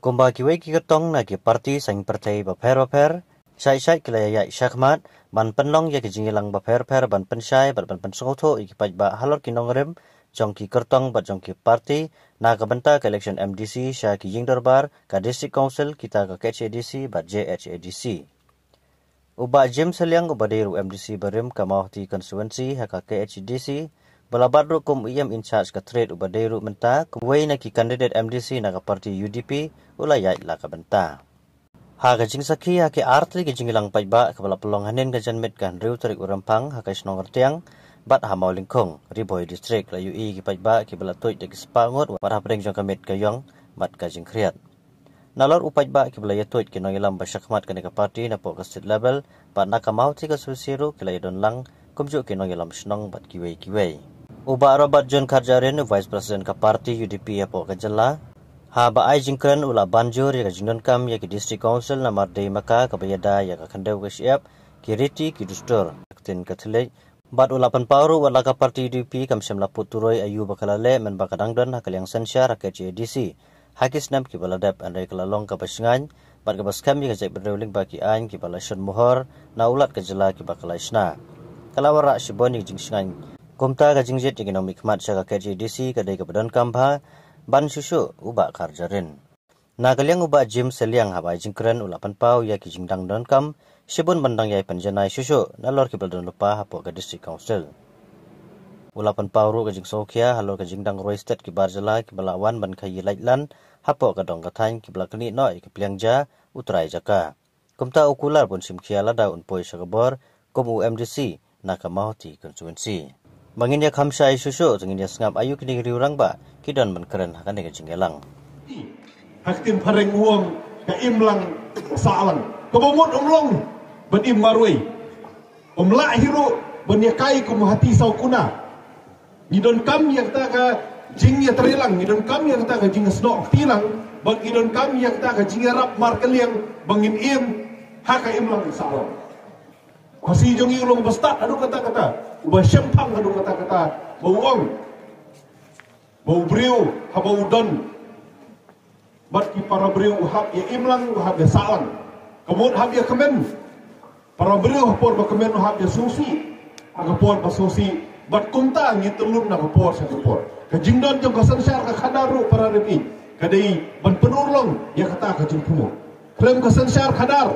Kumba kiwe ki ketong na ki parti sang partai baper syai kilaya syakmat ban penlong ya ki jingilang baper ban pensyai ban pensotho iki pajba halor kinong rem jong ki kertong bat jong ki parti na ka benta ke election MDC sya ki jing darbar ka district council kita ka KHADC bat JHADC. Uba James Seliang ubadiru MDC barim ka mawti constituency ha ka KHADC balabar kum IM in charge ka trade ubadiru menta kuway na ki candidate MDC na ka parti UDP ulayay la ka benta. Ha ka jing sakhi ha ki artli ki jingilang pajba ka bala pelong hanin ka janmit kan riu tarik urampang ha ka isnong artiang bat ha maulingkong Riboy district la UI ki pajba ki bala toy de ki spangot war ha preng jong kamit ka yong bat ka jing kriat. Nalor upajba ki bala yatoy ki nongilam basyakmat ka ka parti na po ka state level bat na ka mawti ka susiru ki la yadon lang kumjo ki nongilam snong bat kiway. Uba Robert John Karjarin Vice President ka parti UDP ya po ka jala ha ba ai jingkren ula banjur ya ka jingdon kam ya ki district council na mardei maka ka bayada ya ka kandew ka siap ki riti ki dustor tin ka thlei bat ula pan pauru wala ka parti UDP kam semla puturoy ayu bakalale men bakadangdon ha kalyang sensyar ka JDC hakis nam ki baladap andai kalalong ka pasingan bat ka baskam ya ka jai bereuling baki an ki balashon mohor na ulat ka jala ki bakalaisna kalawara siboni jingsingan kumta ka jingjet ekonomi khmat sa ka KHADC ka dai ka badan kambha ban susu uba Karjarin na kalyang uba James Seliang habai jingkren ulapan pau ya ki jingdang don kam sibun bandang yai panjanai susu nalor ki baldan lupa hapo ka district council ulapan pau ru ka jing sokia halor ka jingdang roistet ki barjala ki balawan ban khayi laitlan hapo ka dong ka thain ki blakni noi ki pliangja utrai jaka kumta ukular pun simkhia lada unpoi sagabor kum UMDC na ka mauti constituency Mangin ya khamsai susu jengin ya sngap ayu kini riurang ba kidon menkeren hakan dengan jinggelang. Haktim pareng uang ka imlang saalang. Kabomot umlong ben im marui. Umla hiro ben yakai kum hati sau kuna. Ngidon kam yang ta ka jing ya terilang, ngidon kam yang ta ka jing snok tilang, bang ngidon kam yang ta ka jing rap markeliang bangin im haka imlang saalang. Masih jongi ulung bestat adu kata-kata ubah syempang adu kata-kata bauang bau beriu habau don bat ki para beriu hab ya imlang hab ya salang kemud hab ya kemen para beriu hapor ba kemen hab ya susi agapor ba susi bat kumta ngitulun na hapor sa hapor ka jingdon jong kasansyar ka khadaru para repi kadai ban penurlong ya kata ka jingpumo krem kasansyar khadar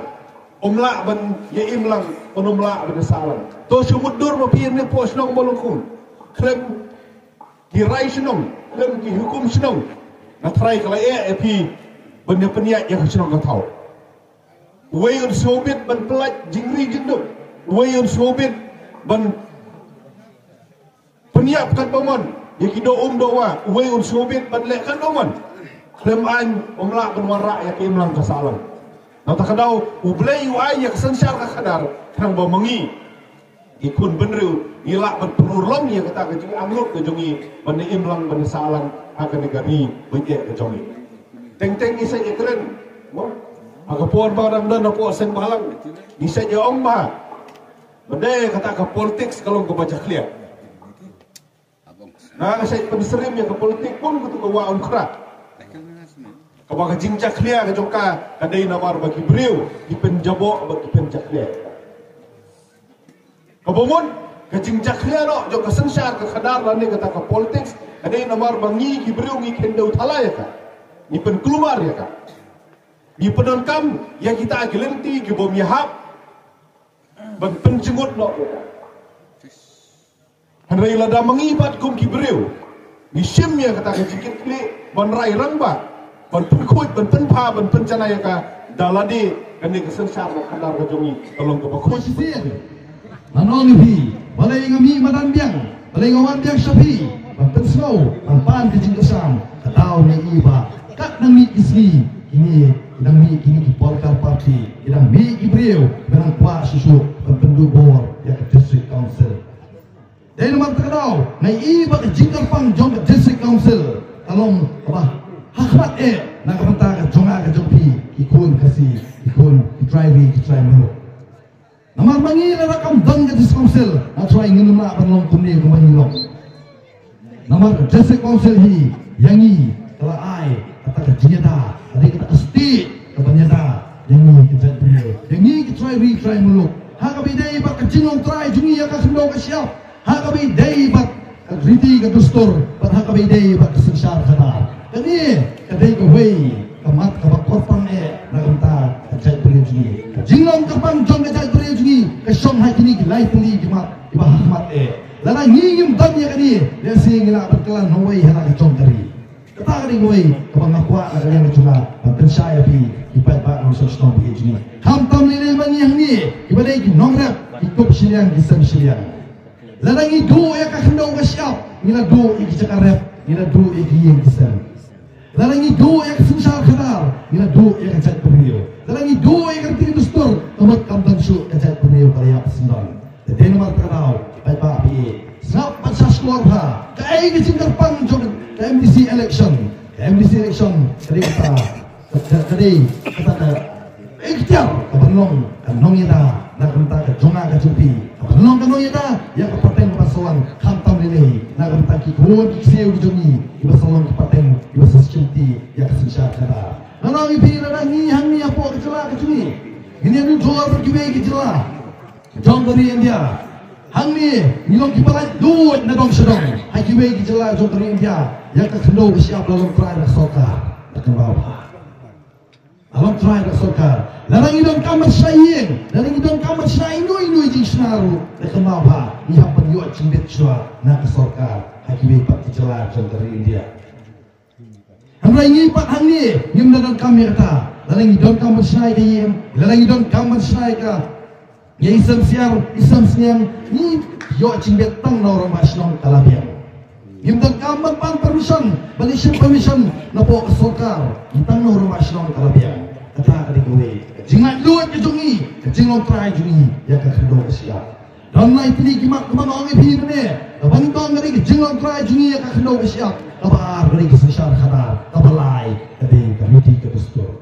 umla ban ya imlang onumla ban salang to sumudur mapir ni pos nong bolongkun krem ki rai snong krem ki hukum snong na trai kala epi ban ya peniat ya snong ka tau wayon sobit ban pelat jingri jinduk wayon sobit ban peniat kan pamon ya kido doa wayon sobit ban lek kan pamon krem an umla ban wara ya ki imlang ka salang Nata kadau ublay uay ya kesensyar ka kadar kang bamangi ikun benriu ilak ban penurlong ya kata kejung angluk kejongi ban imlang ban salang akan negari bejek kejongi teng-teng isai ikren mo agapon barang dan apo seng balang isai ya omba bade kata ka politics kalau ko baca clear nah saya penserim ya ke politik pun kutu wa unkra Kabaga jingjak clear ke jongka kadai namar bagi beriu di penjabok bagi penjak clear. Kabangun ke jingjak clear no jongka sensyar ke kadar lani kata ke politics kadai namar bangi ki beriu ngi kendau thala ya ka. Ni pen keluar ya ka. Di pedon kam yang kita agilenti ki bom yahap ban penjengut no ya ka. Handai lada mengibat kum ki beriu. Ni sim ya kata ke jikit kli ban rai rangba ban penkuit ban penpa ban penjanaya ka daladi kani kesensyar ka kadar ka jongi tolong ka bakut nanong hi balai ngami madan biang balai ngawan biang syafi ban pensno ban pan kijing kesam kadau ni iba kat nang mi isli ini nang mi kini di polkar parti idang mi ibreu dengan pa susu ban pendu bor ya district council dai nomor kadau nai iba kijing pang jong district council along apa Hakmat nak kata jonga ke jopi ikun kasih ikun driving try melo. Namar bangi la rakam dang ke council na try nginum la ban kumni kumani long. Namar district council hi yangi kala ai kata kejiada ada kita esti kebanyakan yang ni kejat beliau yang ni kita try muluk hakabi day bak kejinong try jungi ya kasendo kasyap hakabi day bak riti ka dustur bak hakabi day bak kesensyar khadar kani kadai ka way kamat ka bak korpang nagamta kejat beliau jungi jinglong kapang jong kejat beliau jungi kasyong hakini lai tuli kimat iba hikmat lala ngingim tanya kani dia singila berkelan hawai hala kacong kari kata kani hawai kapang makwa na kalian juga pensyaya pi ipat ba ang sosno bi jini ham tam lele man yang ni ibadai ki nongrap ikop siliang kisam siliang lala ngi do ya ka khndo ka syap ngila do iki cakarep ngila do iki yang kisam lala ngi do ya ka sensar khadar ngila do ya ka chat beriyo lala ngi do ya ka tin dustur kamat kam tan su ka chat beriyo karya sendal den nomor terkenal ipat ba pi snap pasas keluarga kai ki cinterpang jog MDC election kali kata ikhtiar kapanong kanong ida nakamta ka jonga ka jupi kapanong kanong ida ya kapateng pasawan khantam nilai nakamta ki kuon ki seu ki jongi iba salong kapateng iba security ya kesensya kada nanong ipi na ngi hangi apo kecela ka juni ini anu jola berkibe ki jela jong dari India hangi nilong ki palai duit na dong sedong hai kibe ki jela jong dari India ya ka khendo ki siap lalong try na soka akan bawa alam try dak sokar larang idon kamar sayin larang idon kamar sayin noi jing snaru dak mawa iha penyo cimbet chua na ka sokar hakibe pat jela jong dari India hamra ngi pat hangi ngim dalam kamera ta larang idon kamar sai ka yem larang idon kamar sai ka ye isam siang ni yo cimbet tang na orang masnong kalabiang Gimdan kamar pan permission, balisip permission na po kasokar. Itang no rumah sinong kalabiang. Kata kadi kowe, jingat luat ke jungi, jinglong try jungi, ya ka kendo siap. Dan lai tili kimak kumang ongi phi ne. Bang tong kadi jinglong try jungi ya ka kendo siap. Kabar kadi kesensar khadar, kabalai kadi kamiti ke dustur.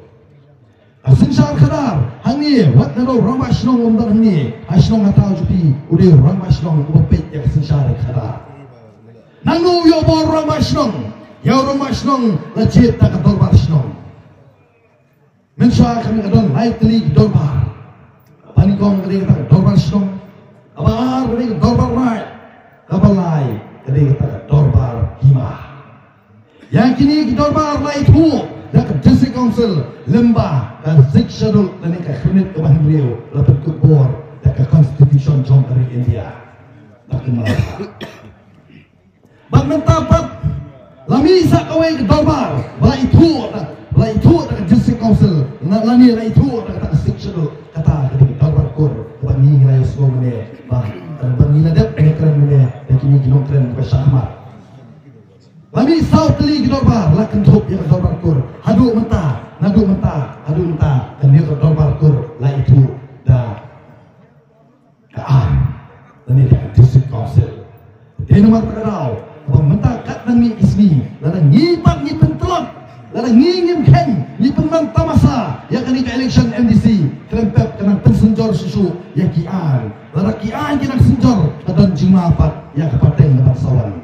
Kesensar khadar, hangi wat na do rumah sinong umdan hangi. Asinong atau jupi, udah rumah sinong ubepet ya kesensar khadar. Nanu yo bor ramasnong lajit tak dorbar snong mensha kami kadon lightly dorbar panikong kadi tak dorbar snong abar kadi dorbar right kabalai kadi tak dorbar hima yang kini dorbar light hu dak district council lembah dan schedule dan ka khunit ke bahriu lapet ke bor dak constitution jom dari India dak bang mentapat lamisa kawai ke dorbar bala itu tak district council lani la itu tak section kata ke dorbar kor bang ni nilai semua ne bang ni ladap keren ne dan kini ginong keren ke Syahmat lami south li ke dorbar lakan thop ya dorbar kor hadu menta kan dia ke dorbar kor la itu dah lani district council ini nomor terkenal pemerintah kat nang ni ismi larang ngipat ni pentelok larang ngingim ken ni penman tamasa ya kani ka election MDC kelempep kena pensenjor susu ya kian larang kian kena senjor kadon jima apat ya kapateng dapat sawan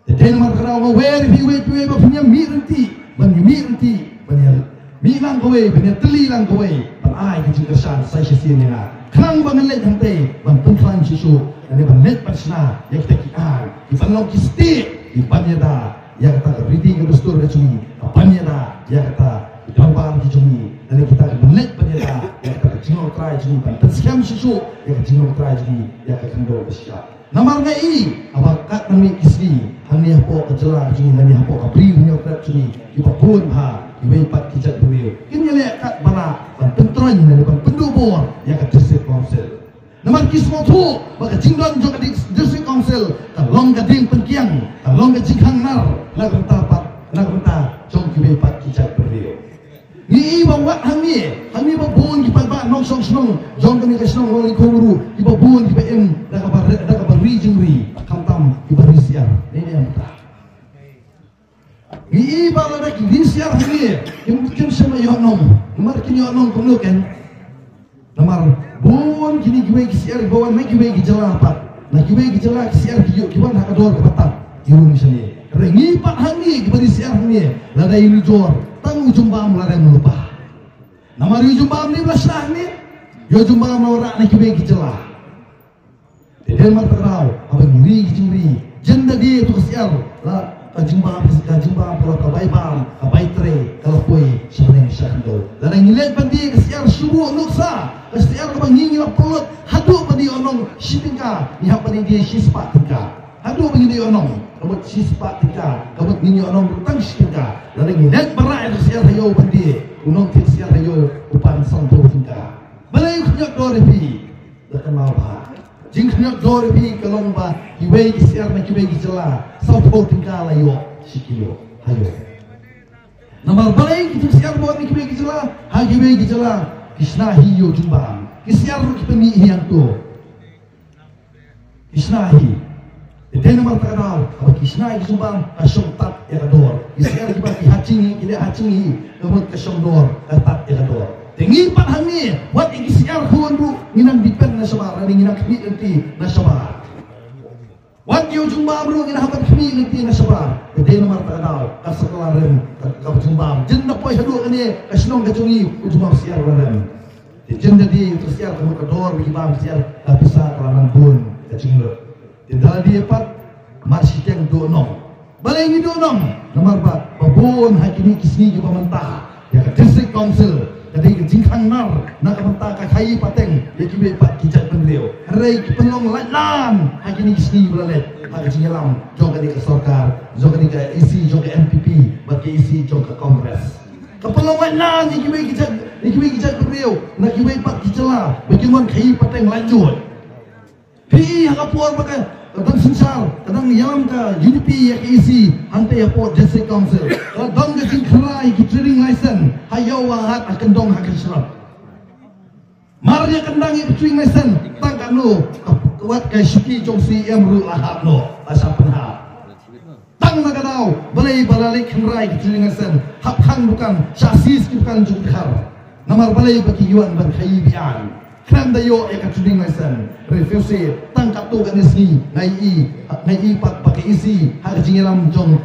jadi nomor kerau ngawer piwe ba punya mirenti banyak milang kowe banyak teli lang kowe ban ai ke kesan saya sini na kang bangan let hante ban penfan susu ani ban let pasna ya kita kian ifanong kisti ipanyada ya kata reading ke dustur ke cumi apanyada ya kata dorbar ke cumi dan kita net panyada ya kata jingo try cumi ban penskam susu ya kata jingo try cumi ya kata kendo besya namar ngai abakat nami isli hani hapo kejela cumi nami hapo kabri punya krat cumi ipapun ha iwe pat kijat beriu kini le kat bala ban pentron dan ban pendubor ya kata district council namar kismo tu baka jingdon jo ka district council kalong ka ding penkiang kalong ka jikhang nar nagenta jong kiwe pat kijat beriu ni iba wat hangi ba bon ki pa nong song snong jong ka ni ka snong wali konguru iba bon ki em da ka region ri kamtam iba risiar ni yang ta ni iba la ki risiar ni kim sama yo nom mar ki yo nom kuno ken namar bon kini kiwe ki siar bawan mai kiwe ki jala pat na kiwe ki jala ki siar ki yo ki wan ha ka dor ka patat irun sini rengi pak hangi kepada siang ni lada ini jor tang ujung bam lada melupah nama ujung bam ni belas lah ni ujung bam orang ni kibay kicelah tidak marterau apa ngiri kicuri jenda dia tu kesiar lah kajing bam kalau kabai bam kabai tre kalau koi sebenarnya syahdo lada ngilet pandi kesiar subuh nuksa kesiar kabang ngingi lah pelut haduk pandi onong shitingka ni hak pandi dia shispat tingka haduk pandi dia onong kabut shispat tingka kabut ngingi onong rutang shitingka lada ngilet berai kesiar hayo pandi unong kesiar hayo upan santo tingka balai kunyok dorepi terkenal bah jing kunyok dorepi kalong bah kiwei kesiar na kiwei kisela santo tingka layo sikilo hayo namar balai kitu kesiar buat ni kiwei kisela ha kiwei kisela Krishna hiyo jumbang kisiar ru kipeni yang tu Krishna hi dia nama terkenal apa Krishna hi jumbang kasong tat ya kador kisiar kipati hacingi kile hacingi kemudian kasong dor tat ya kador tinggi pat hami buat kisiar kuan ru nginang dipen na sabar ni nginang kini nanti na sabar buat yo jumbang ru nginang hapat kini nanti na sabar dia nama terkenal kasakalaran kau jumbang jenna poi hadu ani kasnong kacungi jumbang siar laran jenda di tersiar kamu kedor bagi bang siar bisa kelanan bun kacung lo tidak dia pat marsi yang donom balai ini donom nomor bat babon hakini kisni juga mentah ya ke district council jadi ke jingkang nar nak mentah ke kai pateng ya kibe pat kijat penleo hari penlong lan hakini kisni belalet hak jingelam jong ke sorkar jong ke isi jong ke MPP bagi isi jong ke kongres kepelongan nan ikiwe kijat beriau nak iwe pat kicela bagaimana kai pateng lanjut pi hakapuar pakai kadang sensar kadang yam ka UDP ya isi hantai airport district council kadang ke jingkrai ki trading license hayo wahat akan dong akan serap marnya kendang ki trading license tang kanu kuat kai syuki jong CM ru ahap no asa penha tang nagadau balai balalik kenrai keceringasan hap hang bukan chassis bukan jungkar namar balai bagi yuan ban khai bian kram dayo ya keceringasan refuse tang katu kan isni ngai pat pakai isi har jingelam jong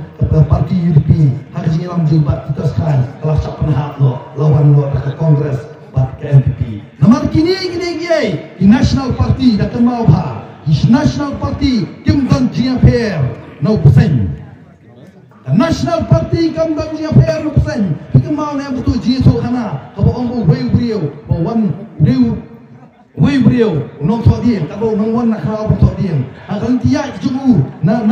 parti UDP har jingelam jumbat kita sekarang kelas capan hak lo lawan lo ke kongres pat ke MPP namar kini di national party dah kenal bah national party kim dan jiaper no persen National Party kambang dia fair persen. Kita mau yang betul jiso kana. Kalau orang wei beriau, bawan wei beriau, nong thọ dia. Kalau nong wan nak kau thọ dia. Akan tiak jumu, nak